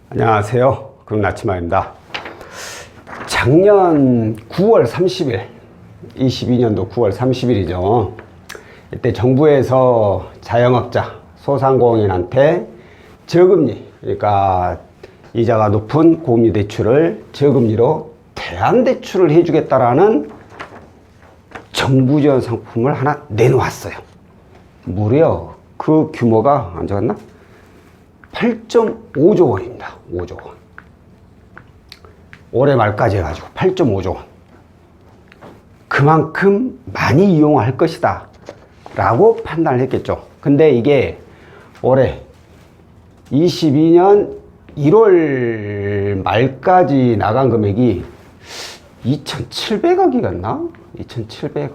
안녕하세요. 금나치마입니다. 작년 9월 30일, 22년도 9월 30일이죠. 이때 정부에서 자영업자, 소상공인한테 저금리, 그러니까 이자가 높은 고금리 대출을 저금리로 대안대출을 해주겠다라는 정부 지원 상품을 하나 내놓았어요. 무려 그 규모가 안 적었나? 8.5조 원입니다. 5조 원. 올해 말까지 해가지고 8.5조 원. 그만큼 많이 이용할 것이다 라고 판단을 했겠죠. 근데 이게 올해 22년 1월 말까지 나간 금액이 2,700억이었나? 2,700억.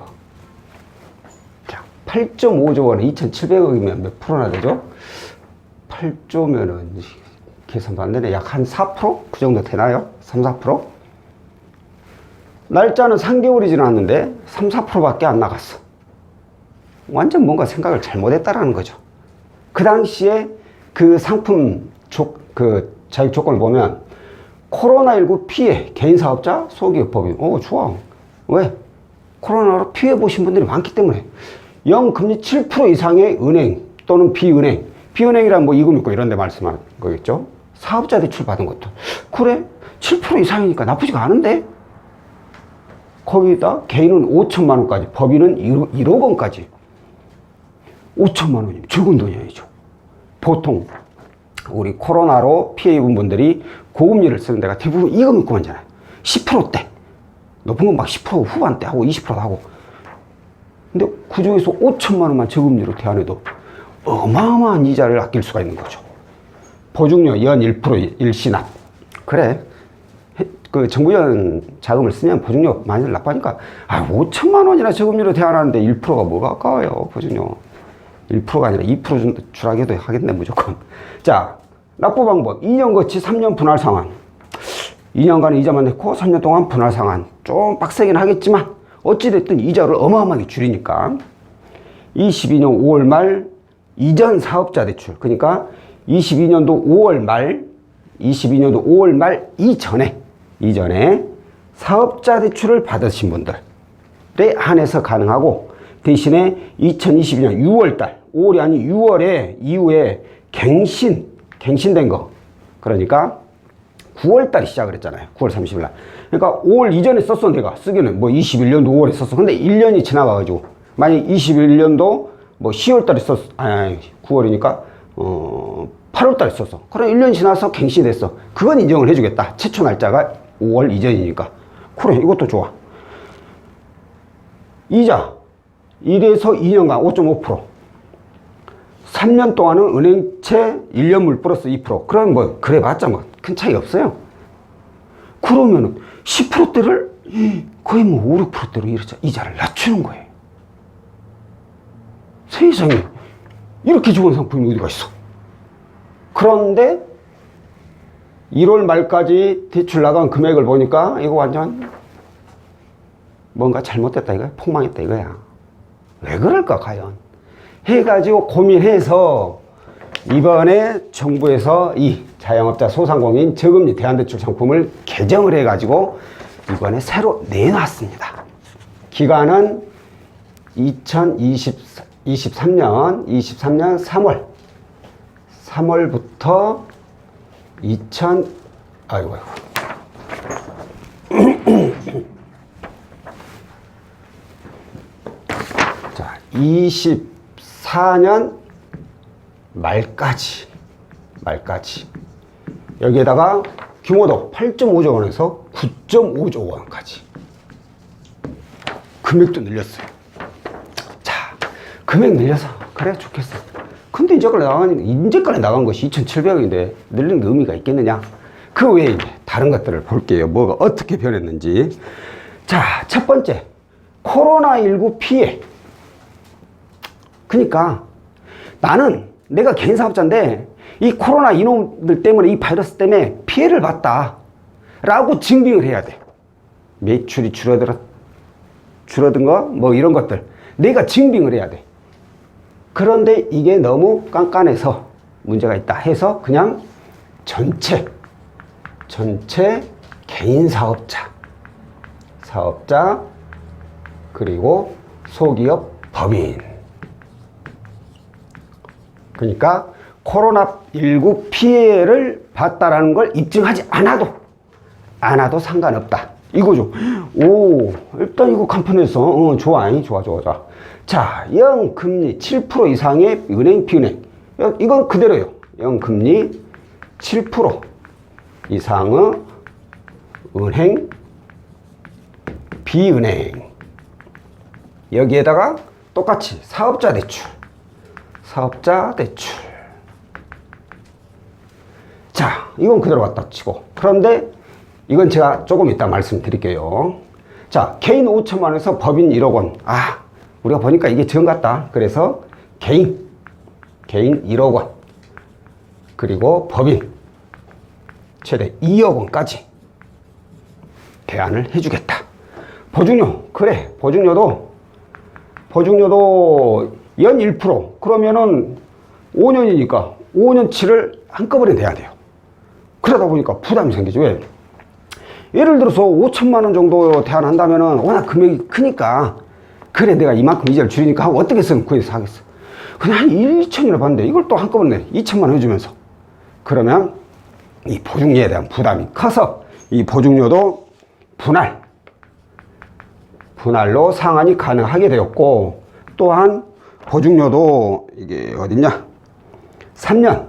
자, 8.5조 원에 2,700억이면 몇 프로나 되죠? 8조면은 계산도 안 되네. 약 한 4%? 그 정도 되나요? 3, 4%? 날짜는 3개월이 지났는데 3, 4%밖에 안 나갔어. 완전 뭔가 생각을 잘못했다라는 거죠. 그 당시에 그 상품 자격 조건을 보면 코로나19 피해 개인 사업자 소기업 법인. 좋아. 왜? 코로나로 피해 보신 분들이 많기 때문에. 영금리 7% 이상의 은행 또는 비은행. 비은행이란 뭐 이금 있고 이런 데 말씀하는 거겠죠. 사업자 대출 받은 것도. 그래? 7% 이상이니까 나쁘지가 않은데? 거기다 개인은 5천만 원까지, 법인은 1억 원까지. 5천만 원이면 적은 돈이 아니죠. 보통 우리 코로나로 피해 입은 분들이 고금리를 쓰는 데가 대부분 이금 있고 많잖아요. 10%대. 높은 건 막 10% 후반대 하고 20%도 하고. 근데 그 중에서 5천만 원만 저금리로 대안해도 어마어마한 이자를 아낄 수가 있는 거죠. 보증료 연 1% 일시납. 그래. 그 정부연 자금을 쓰면 보증료 많이 납부하니까 5천만 원이나 저금리로 대안하는데 1%가 뭐가 아까워요. 보증료 1%가 아니라 2% 주라기도 하겠네 무조건. 자, 납부 방법 2년 거치 3년 분할 상환. 2년간 이자만 내고 3년 동안 분할 상환. 좀 빡세긴 하겠지만 어찌됐든 이자를 어마어마하게 줄이니까 22년 5월 말 이전 사업자 대출, 그러니까 22년도 5월 말 이전에 사업자 대출을 받으신 분들에 한해서 가능하고, 대신에 2022년 6월달, 5월이 아닌 6월에 이후에 갱신된 거, 그러니까 9월달에 시작을 했잖아요. 9월 30일 날. 그러니까 5월 이전에 썼어. 내가 쓰기는 뭐 21년도 5월에 썼어. 근데 1년이 지나가가지고 만약 21년도 뭐 10월달에 썼어. 9월이니까 8월달에 썼어. 그럼 1년 지나서 갱신됐어. 그건 인정을 해주겠다. 최초 날짜가 5월 이전이니까. 그래, 이것도 좋아. 이자 1에서 2년간 5.5%. 3년 동안은 은행채 1년물 플러스 2%. 그럼 뭐 그래 봤자 뭐 큰 차이 없어요. 그러면은 10%대를 거의 뭐 5, 6%대로 이렇게 이자를 낮추는 거예요. 세상에 이렇게 좋은 상품이 어디가 있어. 그런데 1월 말까지 대출 나간 금액을 보니까 이거 완전 뭔가 잘못됐다 이거야. 폭망했다 이거야. 왜 그럴까 과연 해가지고 고민해서 이번에 정부에서 이 자영업자 소상공인 저금리 대안대출 상품을 개정을 해가지고 이번에 새로 내놨습니다. 기간은 2023년 3월부터 자, 24년 말까지. 여기에다가 규모도 8.5조 원에서 9.5조 원까지. 금액도 늘렸어요. 자, 금액 늘려서 그래 좋겠어. 근데 이제까지 나간 것이 2,700억인데 늘리는 의미가 있겠느냐? 그 외에 이제 다른 것들을 볼게요. 뭐가 어떻게 변했는지. 자, 첫 번째, 코로나19 피해. 그러니까 내가 개인 사업자인데 이 코로나 이놈들 때문에, 이 바이러스 때문에 피해를 봤다 라고 증빙을 해야 돼. 매출이 줄어든 거 뭐 이런 것들 내가 증빙을 해야 돼. 그런데 이게 너무 깐깐해서 문제가 있다 해서 그냥 전체 전체 개인 사업자, 그리고 소기업 법인. 그러니까 코로나19 피해를 봤다라는 걸 입증하지 않아도 상관없다. 이거죠. 오, 일단 이거 간편해서 좋아. 자, 0금리 7% 이상의 은행, 비은행. 이건 그대로요. 0금리 7% 이상의 은행, 비은행. 여기에다가 똑같이 사업자 대출. 자, 이건 그대로 갖다 치고. 그런데 이건 제가 조금 이따 말씀드릴게요. 자, 개인 5천만 원에서 법인 1억 원. 우리가 보니까 이게 정 같다. 그래서 개인 1억 원. 그리고 법인 최대 2억 원까지 대안을 해주겠다. 보증료. 그래, 보증료도 연 1%. 그러면은 5년이니까 5년치를 한꺼번에 내야 돼요. 그러다 보니까 부담이 생기죠. 왜? 예를 들어서 5천만 원 정도 대안한다면은 워낙 금액이 크니까, 그래 내가 이만큼 이자를 줄이니까 하고 어떻게 쓰면 구해서 하겠어. 그냥 한 1,2천이나 받는데 이걸 또 한꺼번에 2천만 원 해주면서, 그러면 이 보증료에 대한 부담이 커서 이 보증료도 분할로 상환이 가능하게 되었고, 또한 보증료도 이게 어딨냐, 3년간은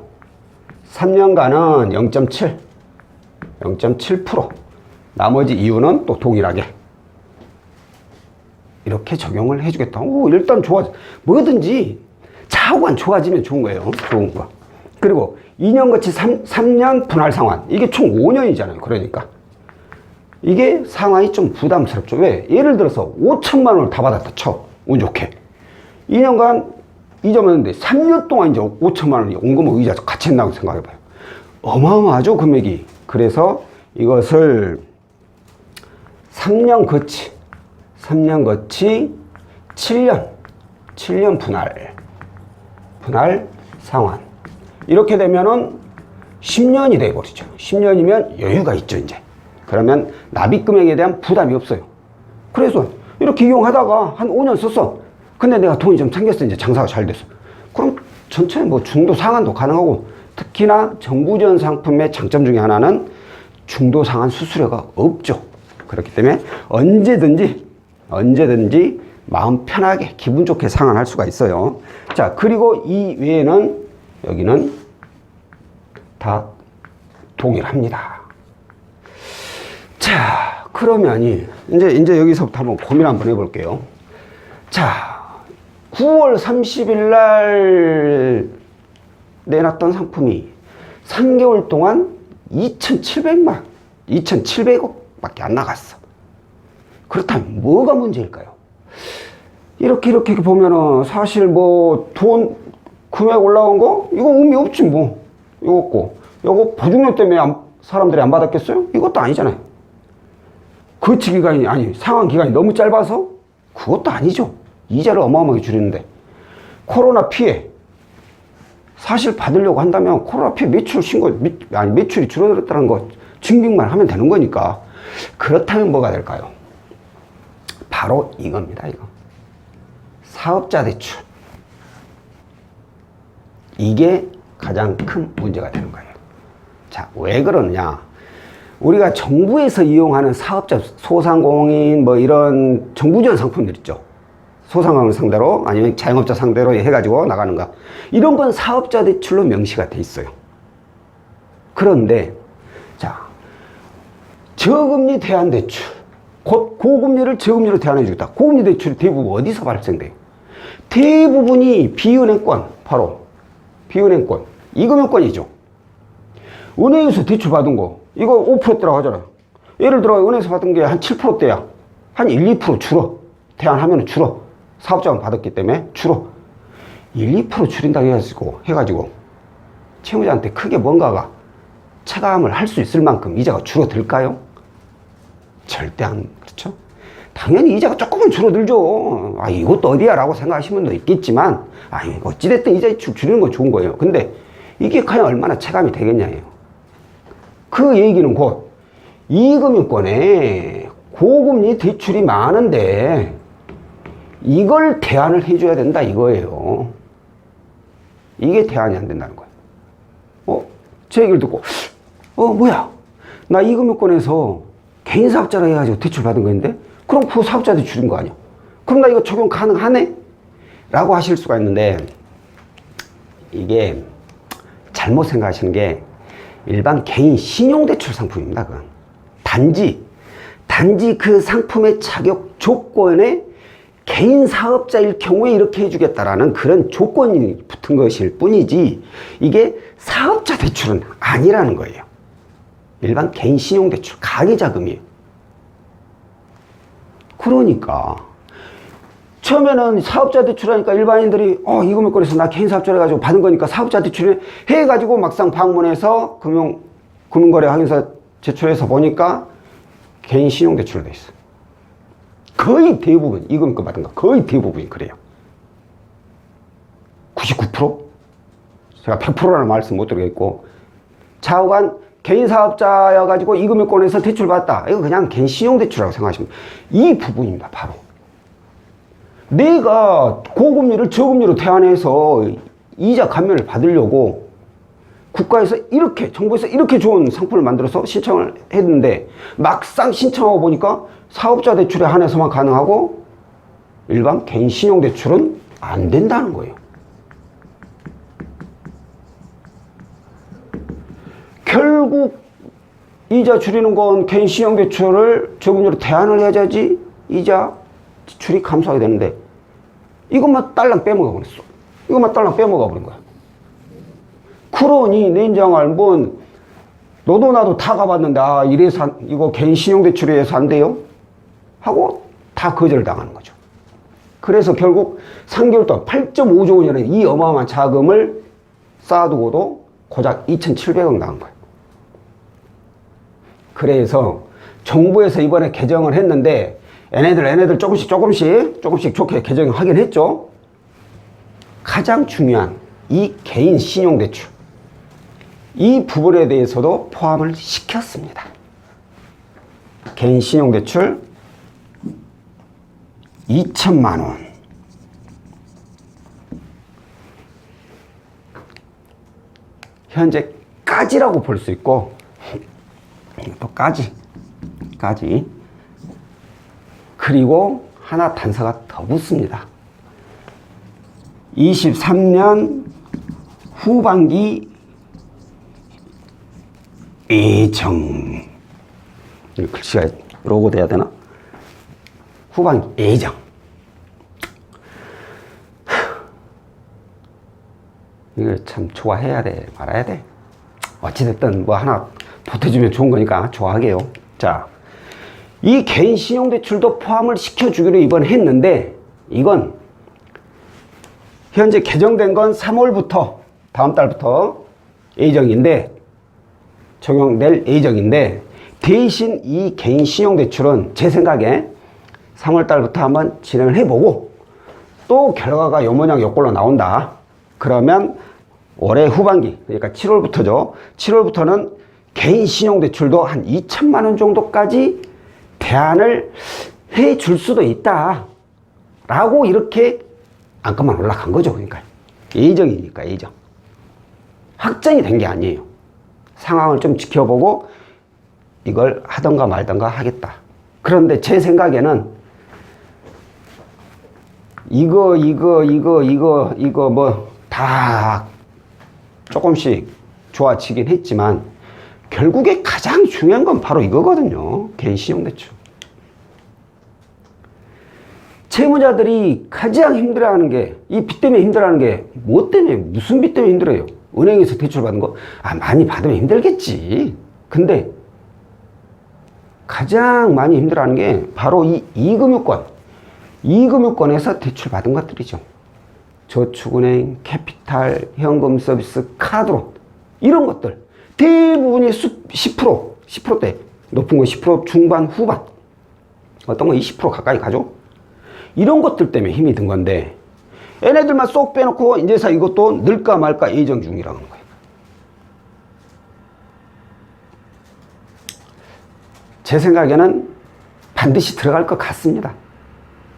0.7%, 나머지 이유는 또 동일하게 이렇게 적용을 해주겠다. 일단 뭐든지 차후간 좋아지면 좋은 거예요. 좋은 거. 그리고 2년 거치 3년 분할 상환. 이게 총 5년이잖아요. 그러니까 이게 상환이 좀 부담스럽죠. 왜? 예를 들어서 5천만 원을 다 받았다 쳐. 운 좋게 2년간 잊어먹는데 3년 동안 이제 5천만 원이 원금 의자 같이 했다고 생각해봐요. 어마어마하죠, 금액이. 그래서 이것을 3년 거치 7년 분할 상환. 이렇게 되면은 10년이 돼버리죠. 10년이면 여유가 있죠, 이제. 그러면 납입 금액에 대한 부담이 없어요. 그래서 이렇게 이용하다가 한 5년 썼어. 근데 내가 돈이 좀 생겼어. 이제 장사가 잘 됐어. 그럼 전체 중도 상환도 가능하고, 특히나 정부 지원 상품의 장점 중에 하나는 중도 상환 수수료가 없죠. 그렇기 때문에 언제든지 마음 편하게 기분 좋게 상환할 수가 있어요. 자, 그리고 이 외에는 여기는 다 동일합니다. 자, 그러면 이제 여기서부터 한번 고민 한번 해볼게요. 자, 9월 30일 날 내놨던 상품이 3개월 동안 2,700억밖에 안 나갔어. 그렇다면 뭐가 문제일까요? 이렇게 보면은 사실 돈 금액 올라온 거 이거 의미 없지 뭐. 이거 없고, 이거 보증료 때문에 사람들이 안 받았겠어요? 이것도 아니잖아요. 거치 기간이 상환 기간이 너무 짧아서 그것도 아니죠. 이자를 어마어마하게 줄이는데. 코로나 피해 사실 받으려고 한다면 코로나 피해 매출이 줄어들었다는 거 증빙만 하면 되는 거니까. 그렇다면 뭐가 될까요? 바로 이겁니다. 이거 사업자 대출. 이게 가장 큰 문제가 되는 거예요. 자, 왜 그러느냐? 우리가 정부에서 이용하는 사업자, 소상공인 이런 정부 지원 상품들 있죠. 소상공인 상대로 아니면 자영업자 상대로 해가지고 나가는 거, 이런 건 사업자 대출로 명시가 돼 있어요. 그런데 자, 저금리 대안 대출, 곧 고금리를 저금리로 대안해 주겠다. 고금리 대출이 대부분 어디서 발생돼요? 대부분이 비은행권, 바로 비은행권, 이금융권이죠. 은행에서 대출 받은 거 이거 5%대라고 하잖아요. 예를 들어 은행에서 받은 게 한 7%대야. 한 1, 2% 줄어. 대안하면 줄어. 사업자가 받았기 때문에 줄어. 1, 2% 줄인다고 해가지고 채무자한테 크게 뭔가가 체감을 할 수 있을 만큼 이자가 줄어들까요? 절대 안 그렇죠. 당연히 이자가 조금은 줄어들죠. 이것도 어디야 라고 생각하시는 분도 있겠지만, 어찌됐든 이자 줄이는 건 좋은 거예요. 근데 이게 과연 얼마나 체감이 되겠냐예요. 그 얘기는 곧 이 금융권에 고금리 대출이 많은데 이걸 대안을 해줘야 된다 이거예요. 이게 대안이 안 된다는 거예요. 제 얘기를 듣고 뭐야, 나 이 금융권에서 개인 사업자라 해가지고 대출 받은 거인데 그럼 그 사업자 대출인 거 아니야? 그럼 나 이거 적용 가능하네? 라고 하실 수가 있는데, 이게 잘못 생각하시는 게 일반 개인 신용대출 상품입니다. 그건 단지 그 상품의 자격 조건에 개인 사업자일 경우에 이렇게 해주겠다라는 그런 조건이 붙은 것일 뿐이지, 이게 사업자 대출은 아니라는 거예요. 일반 개인 신용대출, 가계자금이에요. 그러니까 처음에는 사업자 대출하니까 일반인들이 이 금융권에서 나 개인 사업자를 해가지고 받은 거니까 사업자 대출을 해가지고 막상 방문해서 금융거래 확인서 제출해서 보니까 개인 신용대출로 돼 있어. 거의 대부분 이 금융권 받은 거 거의 대부분이 그래요. 99%? 제가 100%라는 말씀 못 드리겠고, 좌우간 개인 사업자여가지고 이 금융권에서 대출 받았다, 이거 그냥 개인 신용대출이라고 생각하시면 이 부분입니다. 바로 내가 고금리를 저금리로 대안해서 이자 감면을 받으려고 국가에서 이렇게, 정부에서 이렇게 좋은 상품을 만들어서 신청을 했는데 막상 신청하고 보니까 사업자 대출에 한해서만 가능하고 일반 개인 신용대출은 안 된다는 거예요. 결국 이자 줄이는 건 개인 신용대출을 저금리로 대안을 해야지 이자 지출이 감소하게 되는데 이것만 딸랑 빼먹어 버렸어. 이것만 딸랑 빼먹어 버린 거야. 그러니 내인장을 너도 나도 다 가봤는데 이래서 이거 개인 신용대출에서 안 돼요? 하고 다 거절을 당하는 거죠. 그래서 결국 3개월 동안 8.5조 원이라는 이 어마어마한 자금을 쌓아두고도 고작 2,700억 나온 거예요. 그래서 정부에서 이번에 개정을 했는데 얘네들 조금씩 좋게 개정하긴 했죠. 가장 중요한 이 개인 신용대출, 이 부분에 대해서도 포함을 시켰습니다. 개인 신용대출 2천만 원. 현재까지라고 볼 수 있고, 또 까지. 그리고 하나 단서가 더 붙습니다. 23년 후반기 예정. 글씨가 로고 돼야 되나? 후반기 예정. 이걸 참 좋아해야 돼, 말아야 돼. 어찌됐든 뭐 하나 보태주면 좋은 거니까 좋아하게요. 자, 이 개인 신용대출도 포함을 시켜주기로 이번 했는데, 이건 현재 개정된 건 3월부터, 다음 달부터 예정인데, 적용될 예정인데, 대신 이 개인 신용대출은 제 생각에 3월 달부터 한번 진행을 해보고, 또 결과가 요 모양 요 꼴로 나온다. 그러면 올해 후반기, 그러니까 7월부터죠. 7월부터는 개인 신용대출도 한 2천만 원 정도까지 대안을 해줄 수도 있다 라고 이렇게 안건만 올라간 거죠. 그러니까 예정이니까. 예정. 확정이 된 게 아니에요. 상황을 좀 지켜보고 이걸 하던가 말던가 하겠다. 그런데 제 생각에는 이거 뭐 다 조금씩 좋아지긴 했지만 결국에 가장 중요한 건 바로 이거거든요. 개인 신용대출. 채무자들이 가장 힘들어하는 게, 이 빚 때문에 힘들어하는 게 뭐 때문에, 무슨 빚 때문에 힘들어요? 은행에서 대출 받은 거 많이 받으면 힘들겠지. 근데 가장 많이 힘들어하는 게 바로 이 금융권에서 대출 받은 것들이죠. 저축은행, 캐피탈, 현금 서비스, 카드론, 이런 것들 대부분이 10%대, 높은 거 10% 중반 후반, 어떤 거 20% 가까이 가죠. 이런 것들 때문에 힘이 든 건데, 얘네들만 쏙 빼놓고 이제서 이것도 늘까 말까 예정 중이라는 거예요. 제 생각에는 반드시 들어갈 것 같습니다.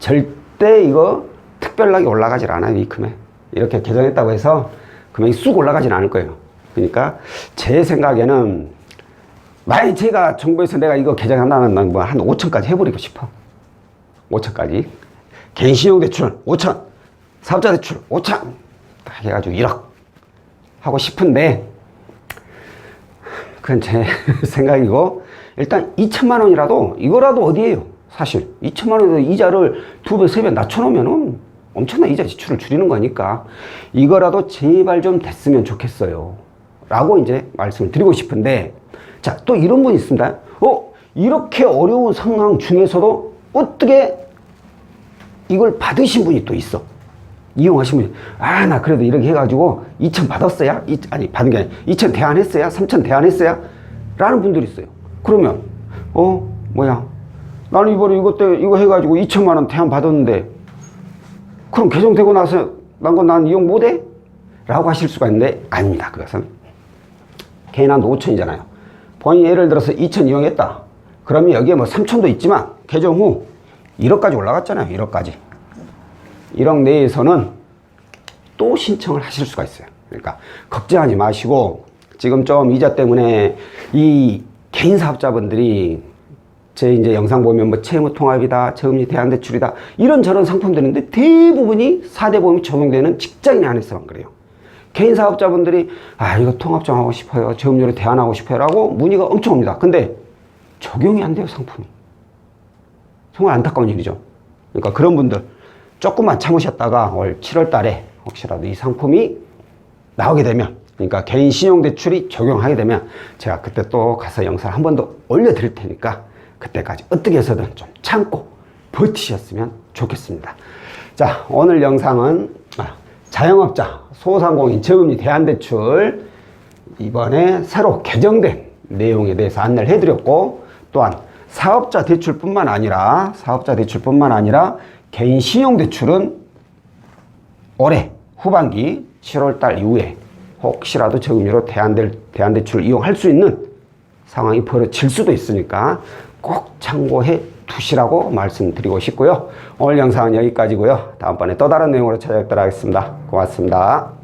절대 이거 특별하게 올라가질 않아요. 이 금액. 이렇게 개정했다고 해서 금액이 쑥 올라가진 않을 거예요. 그러니까 제 생각에는 만약 제가 정부에서 내가 이거 개정한다면 뭐 한 5천까지 해버리고 싶어. 5천까지. 개인 신용대출 5천, 사업자 대출 5천 딱 해가지고 1억 하고 싶은데 그건 제 생각이고 일단 2천만 원이라도 이거라도 어디에요? 사실 2천만 원에서 이자를 2배, 3배 낮춰놓으면은 엄청난 이자 지출을 줄이는 거니까 이거라도 제발 좀 됐으면 좋겠어요. 라고 이제 말씀을 드리고 싶은데 자, 또 이런 분이 있습니다. 이렇게 어려운 상황 중에서도 어떻게 이걸 받으신 분이 또 있어. 이용하신 분이 나 그래도 이렇게 해가지고 2천 받았어야? 아니 받은 게 아니라 2천 대안했어야? 3천 대안했어야? 라는 분들이 있어요. 그러면 나는 이번에 이거 해가지고 2천만 원 대안 받았는데 그럼 개정되고 나서 난 이용 못해? 라고 하실 수가 있는데 아닙니다. 그것은 개인한도 5천이잖아요. 본인이 예를 들어서 2천 이용했다. 그러면 여기에 뭐 3천도 있지만 개정 후 1억까지 올라갔잖아요. 1억까지. 1억 내에서는 또 신청을 하실 수가 있어요. 그러니까 걱정하지 마시고 지금 좀 이자 때문에 이 개인 사업자분들이 제 이제 영상 보면 뭐 채무통합이다, 저금리 대안대출이다 이런저런 상품들인데 대부분이 4대 보험이 적용되는 직장인 안에서만 그래요. 개인 사업자분들이 이거 통합 좀 하고 싶어요, 저금리로 대안하고 싶어요 라고 문의가 엄청 옵니다. 근데 적용이 안 돼요, 상품이. 정말 안타까운 일이죠. 그러니까 그런 분들 조금만 참으셨다가 올 7월 달에 혹시라도 이 상품이 나오게 되면, 그러니까 개인 신용대출이 적용하게 되면 제가 그때 또 가서 영상을 한 번 더 올려드릴 테니까 그때까지 어떻게 해서든 좀 참고 버티셨으면 좋겠습니다. 자, 오늘 영상은 자영업자 소상공인 저금리 대안대출 이번에 새로 개정된 내용에 대해서 안내를 해드렸고, 또한 사업자 대출뿐만 아니라 개인 신용대출은 올해 후반기 7월달 이후에 혹시라도 저금리로 대안대출을 이용할 수 있는 상황이 벌어질 수도 있으니까 꼭 참고해 두시라고 말씀드리고 싶고요. 오늘 영상은 여기까지고요. 다음번에 또 다른 내용으로 찾아뵙도록 하겠습니다. 고맙습니다.